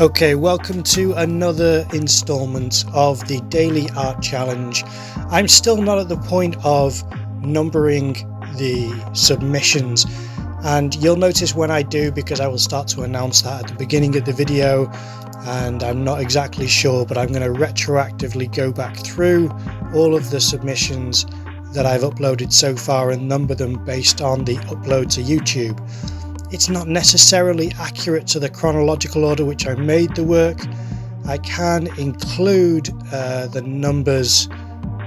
Okay, welcome to another installment of the Daily Art Challenge. I'm still not at the point of numbering the submissions, and you'll notice when I do, because I will start to announce that at the beginning of the video, and I'm not exactly sure, but I'm going to retroactively go back through all of the submissions that I've uploaded so far and number them based on the upload to YouTube. It's not necessarily accurate to the chronological order which I made the work. I can include the numbers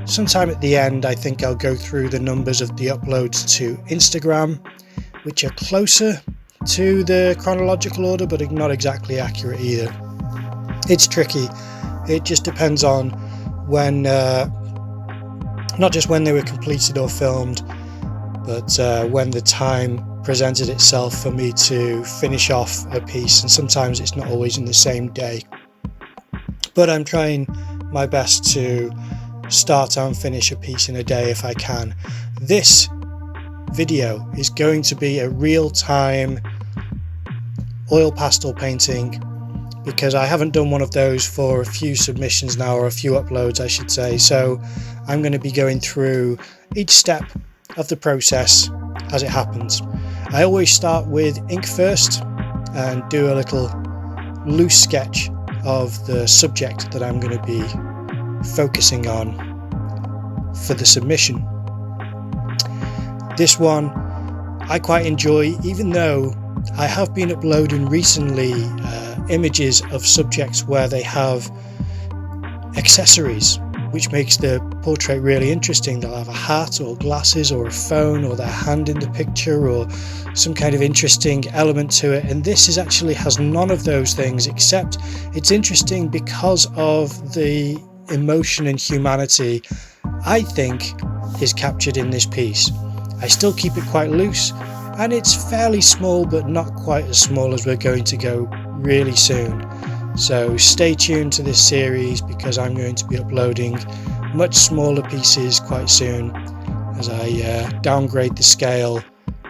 sometime at the end. I think I'll go through the numbers of the uploads to Instagram, which are closer to the chronological order, but not exactly accurate either. It's tricky. It just depends on when, not just when they were completed or filmed, but when the time presented itself for me to finish off a piece, and sometimes it's not always in the same day, but I'm trying my best to start and finish a piece in a day if I can. This video is going to be a real-time oil pastel painting because I haven't done one of those for a few submissions now, or a few uploads I should say, so I'm going to be going through each step of the process as it happens. I always start with ink first and do a little loose sketch of the subject that I'm going to be focusing on for the submission. This one I quite enjoy, even though I have been uploading recently images of subjects where they have accessories, which makes the portrait really interesting. They'll have a hat or glasses or a phone or their hand in the picture or some kind of interesting element to it, and this has none of those things, except it's interesting because of the emotion and humanity I think is captured in this piece. I still keep it quite loose, and it's fairly small, but not quite as small as we're going to go really soon. So stay tuned to this series because I'm going to be uploading much smaller pieces quite soon as I downgrade the scale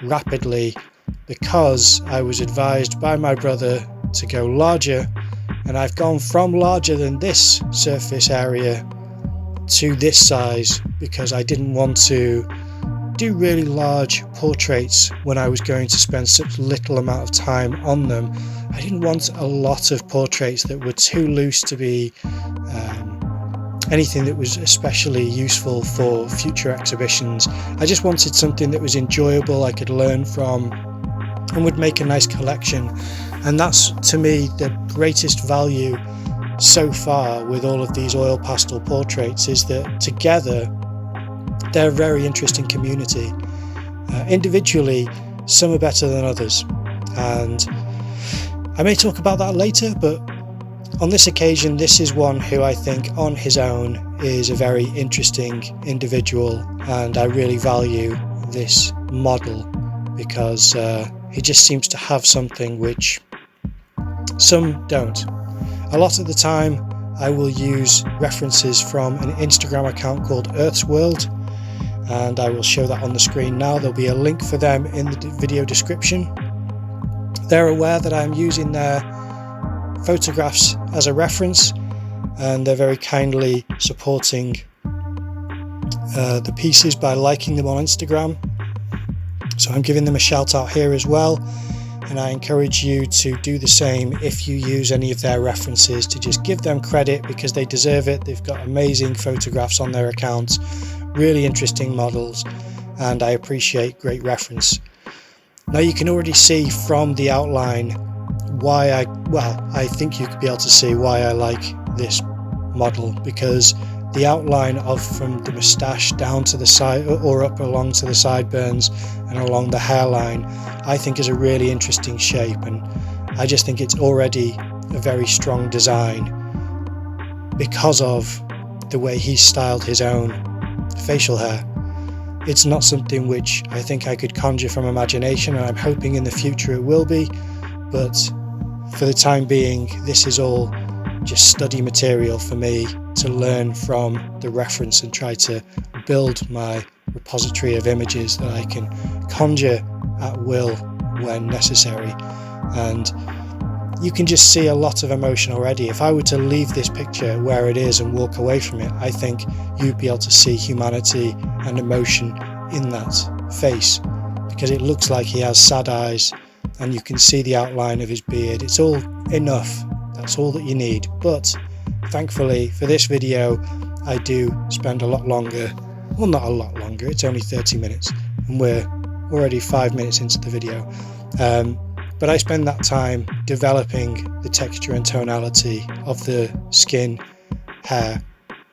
rapidly, because I was advised by my brother to go larger, and I've gone from larger than this surface area to this size because I didn't want to do really large portraits when I was going to spend such little amount of time on them. I didn't want a lot of portraits that were too loose to be anything that was especially useful for future exhibitions. I just wanted something that was enjoyable, I could learn from, and would make a nice collection. And that's, to me, the greatest value so far with all of these oil pastel portraits, is that together they're a very interesting community. Individually, some are better than others, and I may talk about that later, but on this occasion, this is one who I think on his own is a very interesting individual, and I really value this model because he just seems to have something which some don't. A lot of the time I will use references from an Instagram account called Earth's World, and I will show that on the screen now. There'll be a link for them in the video description. They're aware that I'm using their photographs as a reference, and they're very kindly supporting the pieces by liking them on Instagram. So I'm giving them a shout out here as well, and I encourage you to do the same if you use any of their references, to just give them credit because they deserve it. They've got amazing photographs on their accounts, really interesting models, and I appreciate great reference. Now you can already see from the outline why I think you could be able to see why I like this model, because the outline from the moustache down to the side, or up along to the sideburns and along the hairline, I think is a really interesting shape, and I just think it's already a very strong design because of the way he styled his own facial hair. It's not something which I think I could conjure from imagination, and I'm hoping in the future it will be, but for the time being this is all just study material for me to learn from the reference and try to build my repository of images that I can conjure at will when necessary. And you can just see a lot of emotion already. If I were to leave this picture where it is and walk away from it, I think you'd be able to see humanity and emotion in that face, because it looks like he has sad eyes and you can see the outline of his beard. It's all enough. That's all that you need. But thankfully for this video, I do spend a lot longer. Well, not a lot longer, it's only 30 minutes and we're already 5 minutes into the video. But I spend that time developing the texture and tonality of the skin, hair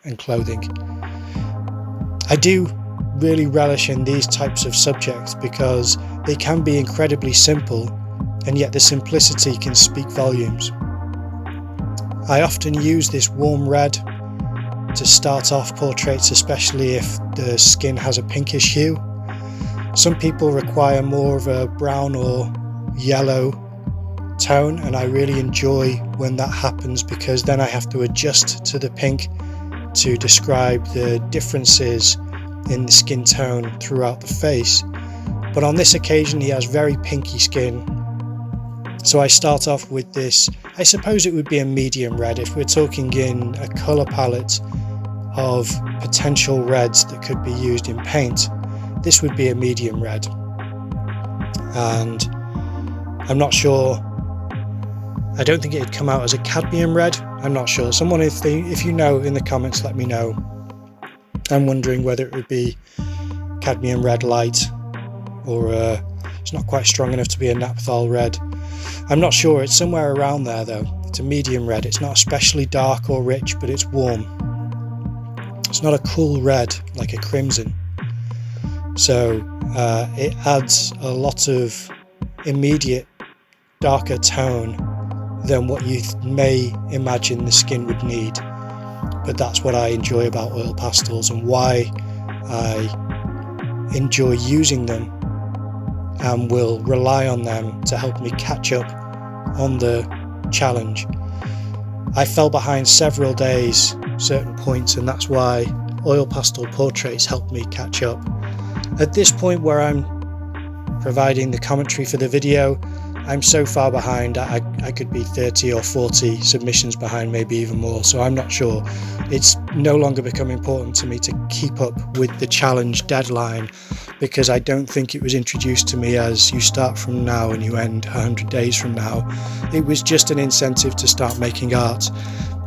and clothing. I do really relish in these types of subjects because they can be incredibly simple, and yet the simplicity can speak volumes. I often use this warm red to start off portraits, especially if the skin has a pinkish hue. Some people require more of a brown or yellow tone, and I really enjoy when that happens, because then I have to adjust to the pink to describe the differences in the skin tone throughout the face. But on this occasion he has very pinky skin, so I start off with this, I suppose it would be a medium red if we're talking in a colour palette of potential reds that could be used in paint. This would be a medium red, and I'm not sure, I don't think it'd come out as a cadmium red. I'm not sure. Someone, if you know, in the comments, let me know. I'm wondering whether it would be cadmium red light, or it's not quite strong enough to be a naphthol red. I'm not sure. It's somewhere around there though. It's a medium red. It's not especially dark or rich, but it's warm. It's not a cool red like a crimson. So it adds a lot of immediate darker tone than what you may imagine the skin would need. But that's what I enjoy about oil pastels, and why I enjoy using them and will rely on them to help me catch up on the challenge. I fell behind several days certain points, and that's why oil pastel portraits help me catch up. At this point where I'm providing the commentary for the video, I'm so far behind, I could be 30 or 40 submissions behind, maybe even more, so I'm not sure. It's no longer become important to me to keep up with the challenge deadline, because I don't think it was introduced to me as you start from now and you end 100 days from now. It was just an incentive to start making art,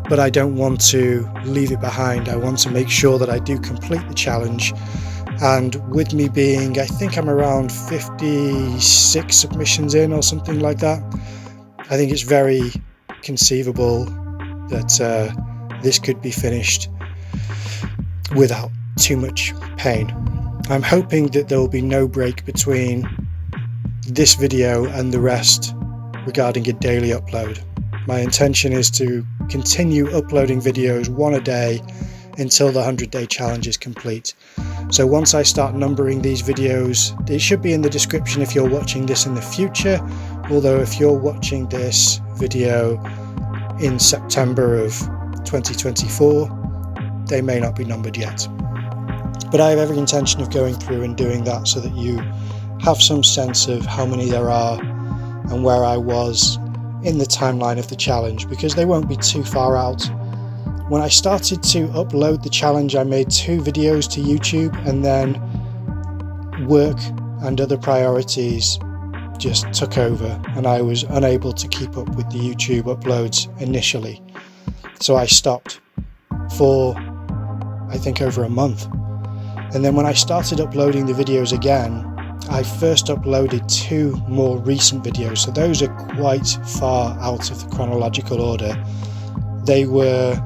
but I don't want to leave it behind. I want to make sure that I do complete the challenge. And with me being, I think I'm around 56 submissions in or something like that, I think it's very conceivable that this could be finished without too much pain. I'm hoping that there will be no break between this video and the rest regarding a daily upload. My intention is to continue uploading videos one a day until the 100-day challenge is complete. So once I start numbering these videos, it should be in the description if you're watching this in the future, although if you're watching this video in September of 2024, they may not be numbered yet. But I have every intention of going through and doing that so that you have some sense of how many there are and where I was in the timeline of the challenge, because they won't be too far out. When I started to upload the challenge, I made 2 videos to YouTube, and then work and other priorities just took over and I was unable to keep up with the YouTube uploads initially. So I stopped for, I think, over a month. And then when I started uploading the videos again, I first uploaded 2 more recent videos. So those are quite far out of the chronological order. They were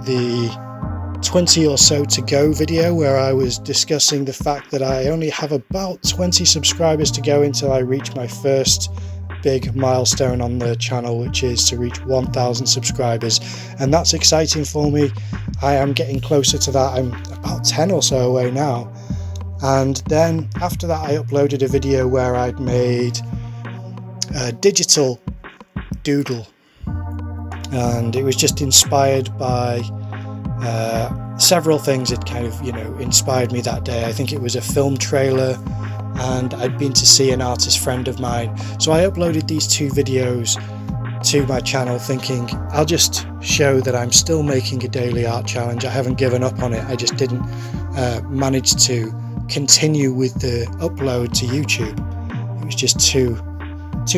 the 20 or so to go video where I was discussing the fact that I only have about 20 subscribers to go until I reach my first big milestone on the channel, which is to reach 1,000 subscribers, and that's exciting for me. I am getting closer to that. I'm about 10 or so away now. And then after that I uploaded a video where I'd made a digital doodle, and it was just inspired by several things. It kind of, inspired me that day. I think it was a film trailer, and I'd been to see an artist friend of mine. So I uploaded these 2 videos to my channel thinking I'll just show that I'm still making a daily art challenge. I haven't given up on it. I just didn't manage to continue with the upload to YouTube. It was just too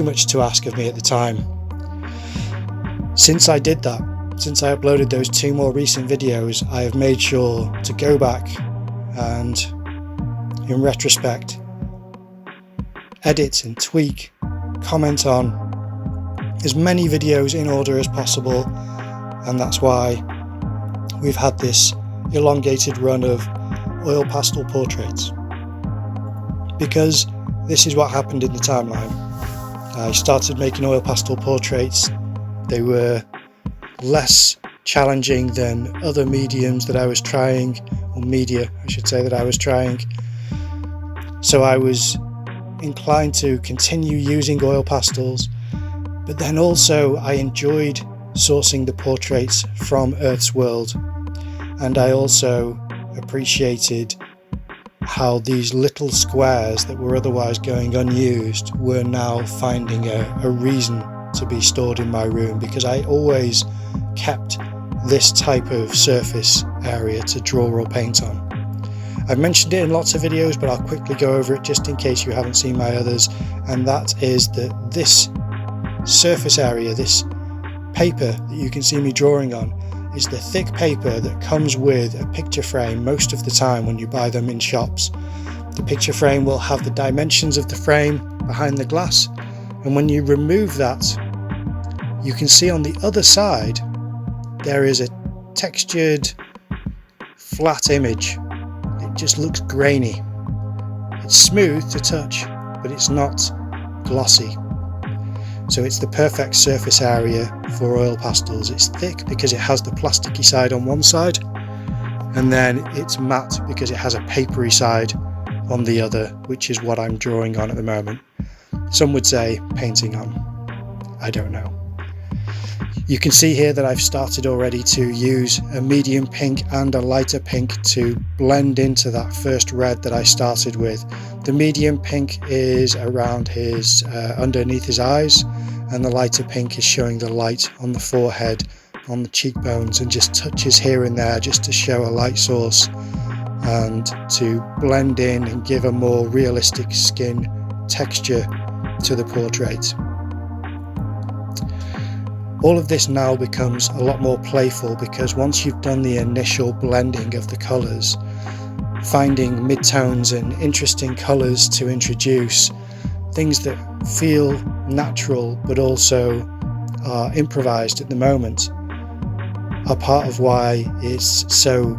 much to ask of me at the time. Since I did that, since I uploaded those 2 more recent videos, I have made sure to go back and, in retrospect, edit and tweak, comment on as many videos in order as possible, and that's why we've had this elongated run of oil pastel portraits, because this is what happened in the timeline. I started making oil pastel portraits. They were less challenging than other mediums that I was trying, or media I should say that I was trying, so I was inclined to continue using oil pastels. But then also I enjoyed sourcing the portraits from Earth's world, and I also appreciated how these little squares that were otherwise going unused were now finding a reason to be stored in my room, because I always kept this type of surface area to draw or paint on. I've mentioned it in lots of videos, but I'll quickly go over it just in case you haven't seen my others, and that is that this surface area, this paper that you can see me drawing on, is the thick paper that comes with a picture frame most of the time when you buy them in shops. The picture frame will have the dimensions of the frame behind the glass, and when you remove that, you can see on the other side there is a textured flat image. It just looks grainy. It's smooth to touch, but it's not glossy. So it's the perfect surface area for oil pastels. It's thick because it has the plasticky side on one side, and then it's matte because it has a papery side on the other, which is what I'm drawing on at the moment. Some would say painting on. I don't know. You can see here that I've started already to use a medium pink and a lighter pink to blend into that first red that I started with. The medium pink is around his underneath his eyes, and the lighter pink is showing the light on the forehead, on the cheekbones, and just touches here and there just to show a light source and to blend in and give a more realistic skin texture to the portrait. All of this now becomes a lot more playful, because once you've done the initial blending of the colours, finding midtones and interesting colours to introduce, things that feel natural but also are improvised at the moment, are part of why it's so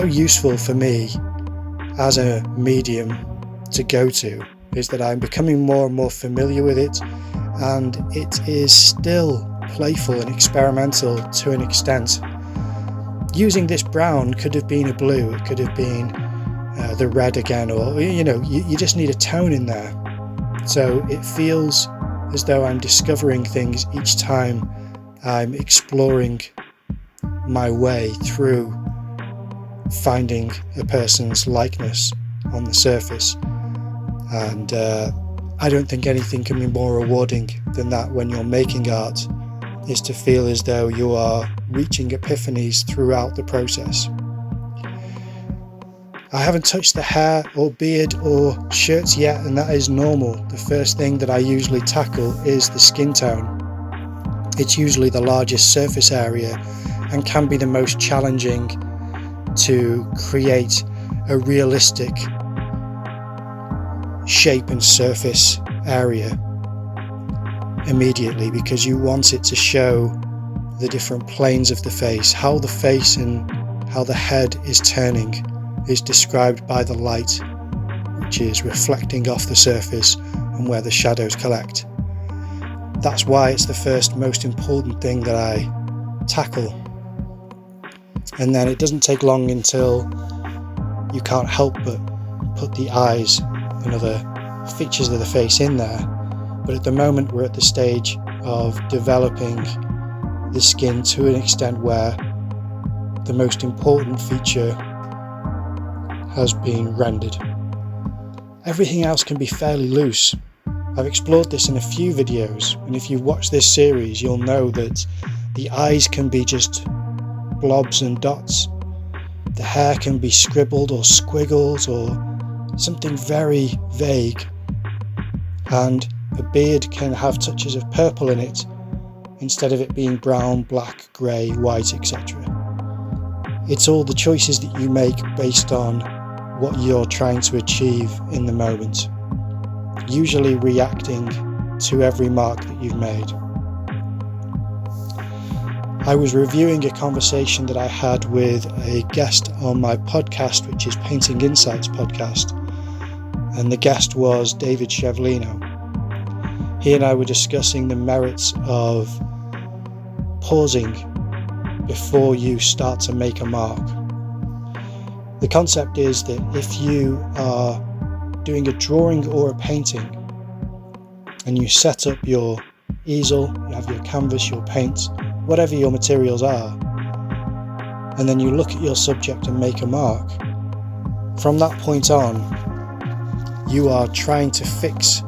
useful for me as a medium to go to, is that I'm becoming more and more familiar with it, and it is still playful and experimental to an extent. Using this brown could have been a blue, it could have been the red again, or you just need a tone in there. So it feels as though I'm discovering things each time I'm exploring my way through finding a person's likeness on the surface. And I don't think anything can be more rewarding than that when you're making art, is to feel as though you are reaching epiphanies throughout the process. I haven't touched the hair or beard or shirts yet, and that is normal. The first thing that I usually tackle is the skin tone. It's usually the largest surface area and can be the most challenging to create a realistic shape and surface area immediately, because you want it to show the different planes of the face. How the face and how the head is turning is described by the light, which is reflecting off the surface and where the shadows collect. That's why it's the first most important thing that I tackle. And then it doesn't take long until you can't help but put the eyes and other features of the face in there. But at the moment we're at the stage of developing the skin to an extent where the most important feature has been rendered. Everything else can be fairly loose. I've explored this in a few videos, and if you've watched this series, you'll know that the eyes can be just blobs and dots. The hair can be scribbled or squiggles or something very vague. And a beard can have touches of purple in it instead of it being brown, black, grey, white, etc. It's all the choices that you make based on what you're trying to achieve in the moment, usually reacting to every mark that you've made. I was reviewing a conversation that I had with a guest on my podcast, which is Painting Insights podcast, and the guest was David Chevlino. He and I were discussing the merits of pausing before you start to make a mark. The concept is that if you are doing a drawing or a painting and you set up your easel, you have your canvas, your paints, whatever your materials are, and then you look at your subject and make a mark, from that point on you are trying to fix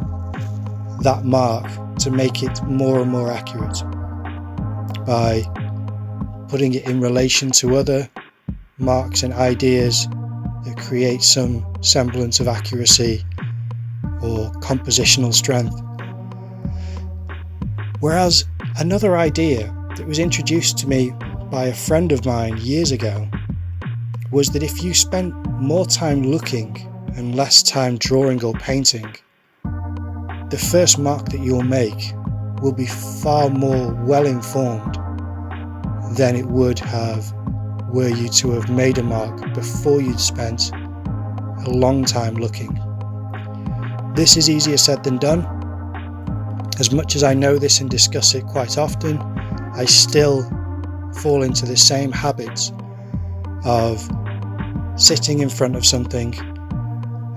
that mark to make it more and more accurate by putting it in relation to other marks and ideas that create some semblance of accuracy or compositional strength. Whereas another idea that was introduced to me by a friend of mine years ago was that if you spent more time looking and less time drawing or painting, the first mark that you'll make will be far more well informed than it would have were you to have made a mark before you'd spent a long time looking. This is easier said than done. As much as I know this and discuss it quite often, I still fall into the same habits of sitting in front of something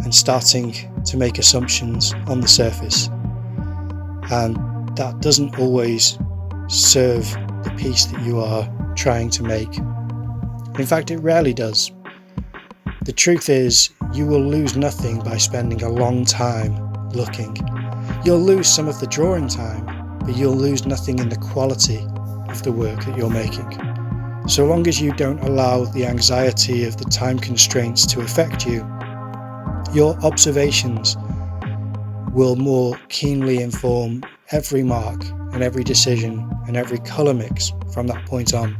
and starting to make assumptions on the surface, and that doesn't always serve the piece that you are trying to make. In fact, it rarely does. The truth is, you will lose nothing by spending a long time looking. You'll lose some of the drawing time, but you'll lose nothing in the quality of the work that you're making. So long as you don't allow the anxiety of the time constraints to affect you, your observations will more keenly inform every mark and every decision and every colour mix from that point on.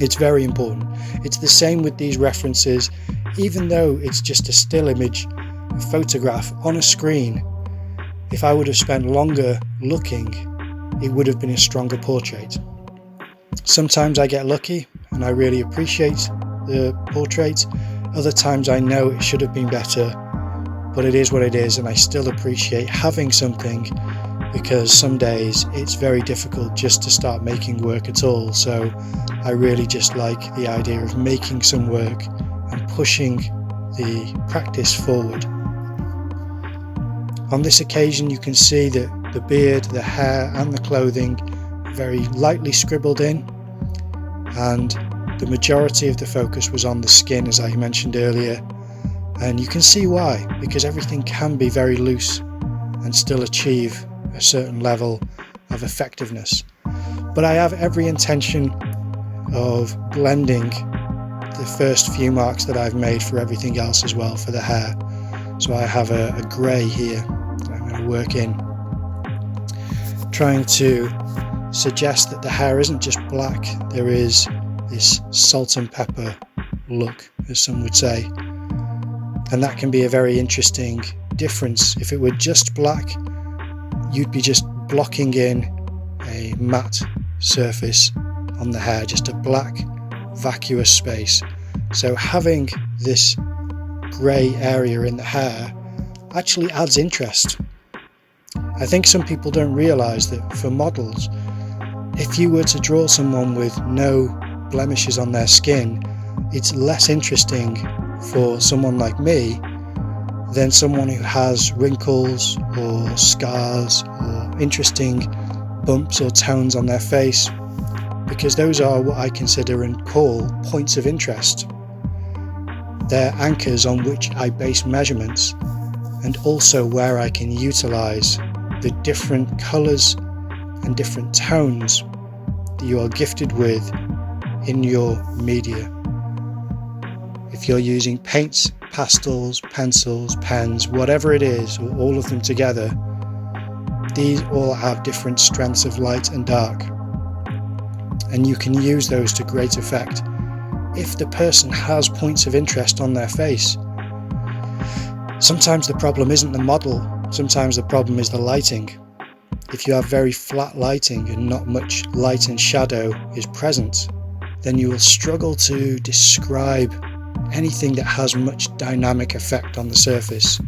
It's very important. It's the same with these references. Even though it's just a still image, a photograph on a screen, if I would have spent longer looking, it would have been a stronger portrait. Sometimes I get lucky and I really appreciate the portrait. Other times I know it should have been better, but it is what it is, and I still appreciate having something, because some days it's very difficult just to start making work at all. So I really just like the idea of making some work and pushing the practice forward. On this occasion you can see that the beard, the hair and the clothing are very lightly scribbled in, and the majority of the focus was on the skin, as I mentioned earlier, and you can see why, because everything can be very loose and still achieve a certain level of effectiveness. But I have every intention of blending the first few marks that I've made for everything else as well for the hair. So I have a grey here that I'm going to work in, trying to suggest that the hair isn't just black, there is this salt and pepper look, as some would say, and that can be a very interesting difference. If it were just black, you'd be just blocking in a matte surface on the hair, just a black vacuous space. So having this grey area in the hair actually adds interest. I think some people don't realise that for models, if you were to draw someone with no blemishes on their skin, it's less interesting for someone like me than someone who has wrinkles or scars or interesting bumps or tones on their face, because those are what I consider and call points of interest. They're anchors on which I base measurements and also where I can utilize the different colours and different tones that you are gifted with in your media. If you're using paints, pastels, pencils, pens, whatever it is, or all of them together, these all have different strengths of light and dark, and you can use those to great effect if the person has points of interest on their face. Sometimes the problem isn't the model, sometimes the problem is the lighting. If you have very flat lighting and not much light and shadow is present, then you will struggle to describe anything that has much dynamic effect on the surface.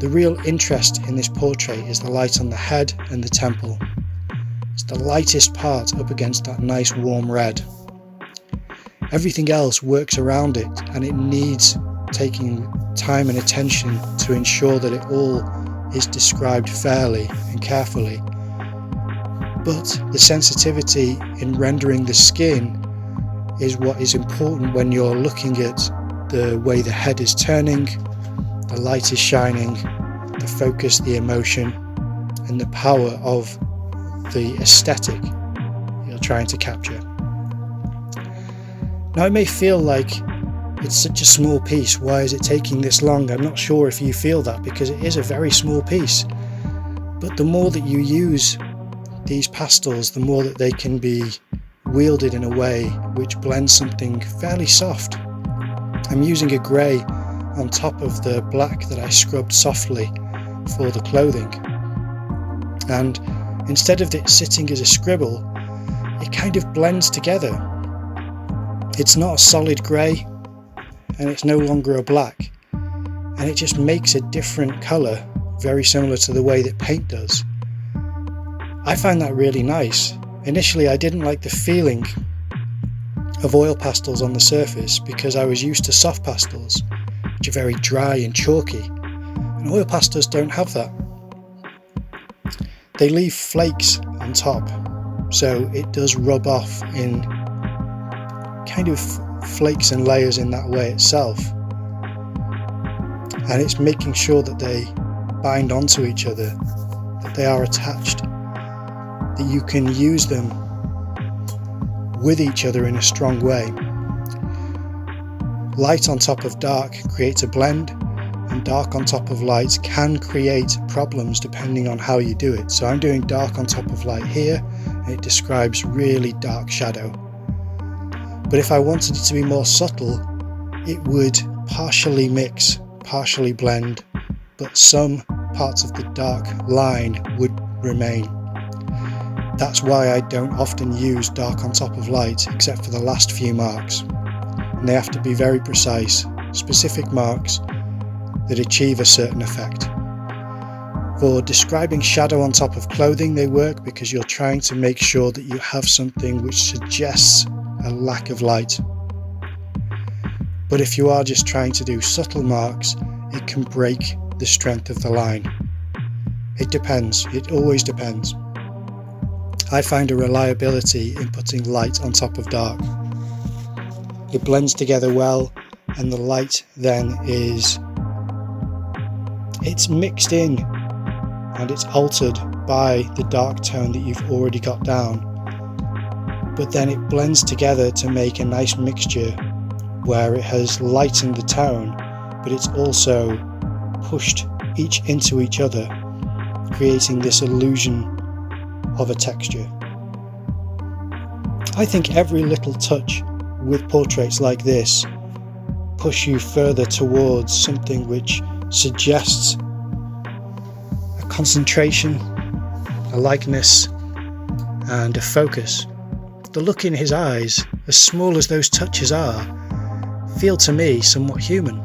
The real interest in this portrait is the light on the head and the temple. It's the lightest part up against that nice warm red. Everything else works around it, and it needs taking time and attention to ensure that it all is described fairly and carefully. But the sensitivity in rendering the skin is what is important when you're looking at the way the head is turning, the light is shining, the focus, the emotion, and the power of the aesthetic you're trying to capture. Now, it may feel like it's such a small piece. Why is it taking this long? I'm not sure if you feel that, because it is a very small piece. But the more that you use these pastels, the more that they can be wielded in a way which blends something fairly soft. I'm using a grey on top of the black that I scrubbed softly for the clothing. And instead of it sitting as a scribble, it kind of blends together. It's not a solid grey, and it's no longer a black, and it just makes a different colour, very similar to the way that paint does. I find that really nice. Initially, I didn't like the feeling of oil pastels on the surface because I was used to soft pastels, which are very dry and chalky, and oil pastels don't have that. They leave flakes on top, so it does rub off in kind of flakes and layers in that way itself, and it's making sure that they bind onto each other, that they are attached, that you can use them with each other in a strong way. Light on top of dark creates a blend, and dark on top of light can create problems depending on how you do it. So I'm doing dark on top of light here, and it describes really dark shadow. But if I wanted it to be more subtle, it would partially mix, partially blend, but some parts of the dark line would remain. That's why I don't often use dark on top of light, except for the last few marks. And they have to be very precise, specific marks that achieve a certain effect. For describing shadow on top of clothing, they work because you're trying to make sure that you have something which suggests a lack of light. But if you are just trying to do subtle marks, it can break the strength of the line. It depends, it always depends. I find a reliability in putting light on top of dark. It blends together well, and the light then it's mixed in and it's altered by the dark tone that you've already got down. But then it blends together to make a nice mixture where it has lightened the tone, but it's also pushed each into each other, creating this illusion of a texture. I think every little touch with portraits like this push you further towards something which suggests a concentration, a likeness, and a focus. The look in his eyes, as small as those touches are, feel to me somewhat human.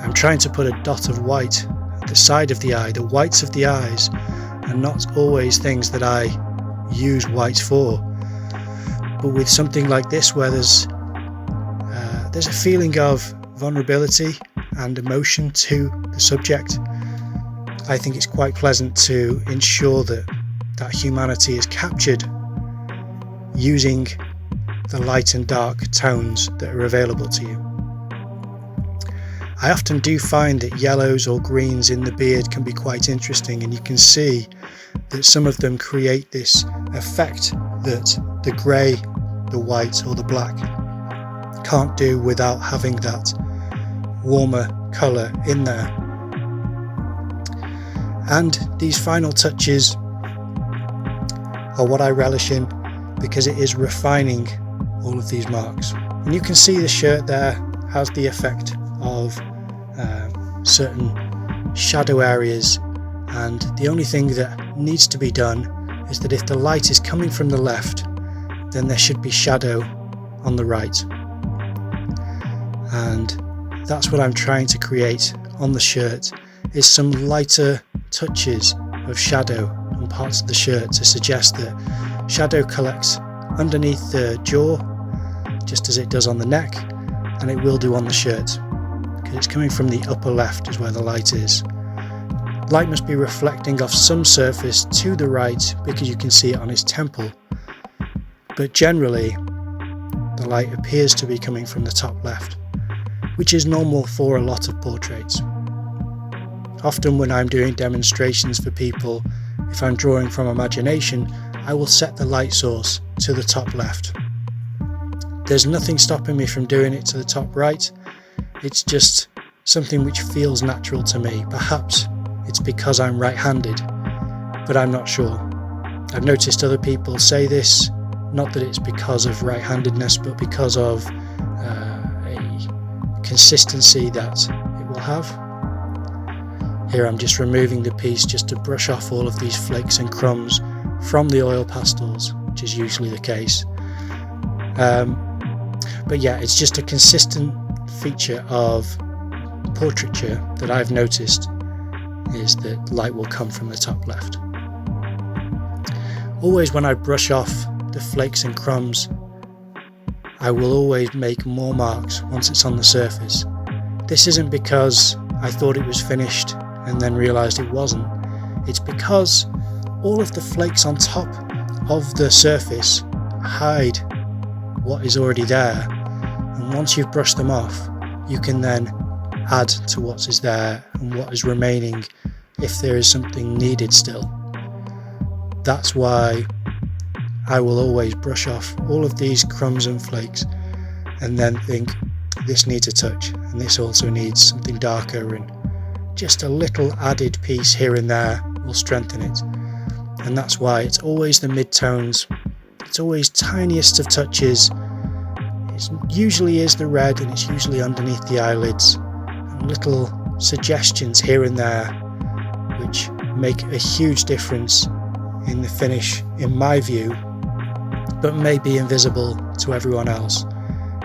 I'm trying to put a dot of white at the side of the eye. The whites of the eyes are not always things that I use white for, but with something like this where there's a feeling of vulnerability and emotion to the subject, I think it's quite pleasant to ensure that humanity is captured using the light and dark tones that are available to you. I often do find that yellows or greens in the beard can be quite interesting, and you can see that some of them create this effect that the grey, the white or the black can't do without having that warmer colour in there. And these final touches are what I relish in, because it is refining all of these marks. And you can see the shirt there has the effect of certain shadow areas, and the only thing that needs to be done is that if the light is coming from the left, then there should be shadow on the right. And that's what I'm trying to create on the shirt, is some lighter touches of shadow on parts of the shirt to suggest that shadow collects underneath the jaw, just as it does on the neck, and it will do on the shirt, because it's coming from the upper left is where the light is. Light must be reflecting off some surface to the right, because you can see it on his temple, but generally the light appears to be coming from the top left, which is normal for a lot of portraits. Often when I'm doing demonstrations for people, if I'm drawing from imagination, I will set the light source to the top left. There's nothing stopping me from doing it to the top right. It's just something which feels natural to me. Perhaps it's because I'm right-handed, but I'm not sure. I've noticed other people say this, not that it's because of right-handedness, but because of a consistency that it will have. Here I'm just removing the piece just to brush off all of these flakes and crumbs from the oil pastels, which is usually the case. But yeah, it's just a consistent feature of portraiture that I've noticed, is that light will come from the top left. Always when I brush off the flakes and crumbs, I will always make more marks once it's on the surface. This isn't because I thought it was finished and then realised it wasn't. It's because all of the flakes on top of the surface hide what is already there, and once you've brushed them off, you can then add to what is there and what is remaining if there is something needed still. That's why I will always brush off all of these crumbs and flakes and then think, this needs a touch, and this also needs something darker, and just a little added piece here and there will strengthen it. And that's why it's always the mid-tones, it's always tiniest of touches. It usually is the red, and it's usually underneath the eyelids, and little suggestions here and there which make a huge difference in the finish in my view, but may be invisible to everyone else.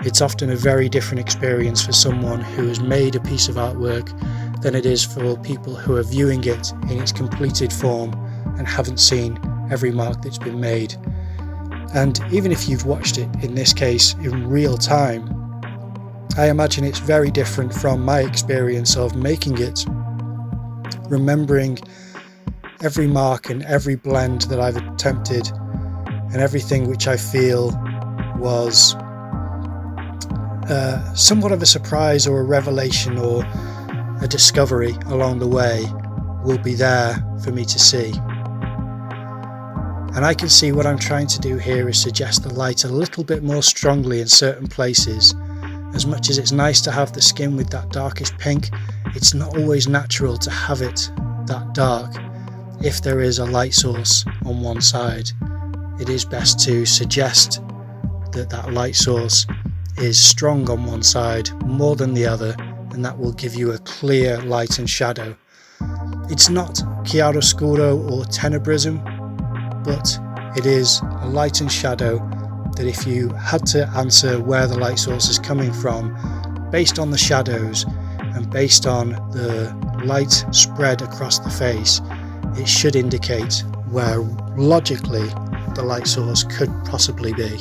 It's often a very different experience for someone who has made a piece of artwork than it is for people who are viewing it in its completed form and haven't seen every mark that's been made. And even if you've watched it, in this case, in real time, I imagine it's very different from my experience of making it, remembering every mark and every blend that I've attempted, and everything which I feel was somewhat of a surprise or a revelation or a discovery along the way will be there for me to see. And I can see what I'm trying to do here is suggest the light a little bit more strongly in certain places. As much as it's nice to have the skin with that darkish pink, it's not always natural to have it that dark. If there is a light source on one side, it is best to suggest that that light source is strong on one side more than the other, and that will give you a clear light and shadow. It's not chiaroscuro or tenebrism, but it is a light and shadow that if you had to answer where the light source is coming from, based on the shadows and based on the light spread across the face, it should indicate where logically the light source could possibly be.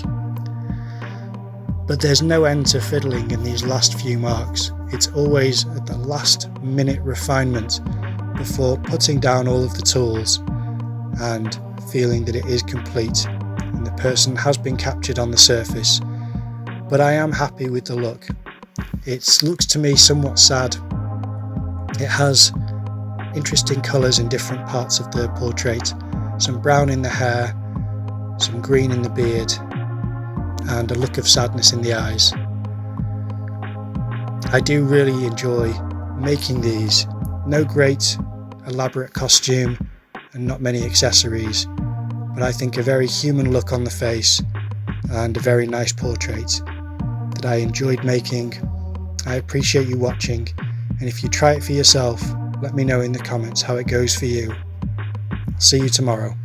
But there's no end to fiddling in these last few marks. It's always at the last minute refinement before putting down all of the tools and feeling that it is complete and the person has been captured on the surface. But I am happy with the look. It looks to me somewhat sad It has interesting colours in different parts of the portrait, some brown in the hair, some green in the beard, and a look of sadness in the eyes. I do really enjoy making these. No great elaborate costume and not many accessories, but I think a very human look on the face and a very nice portrait that I enjoyed making. I appreciate you watching, and if you try it for yourself, let me know in the comments how it goes for you. I'll see you tomorrow.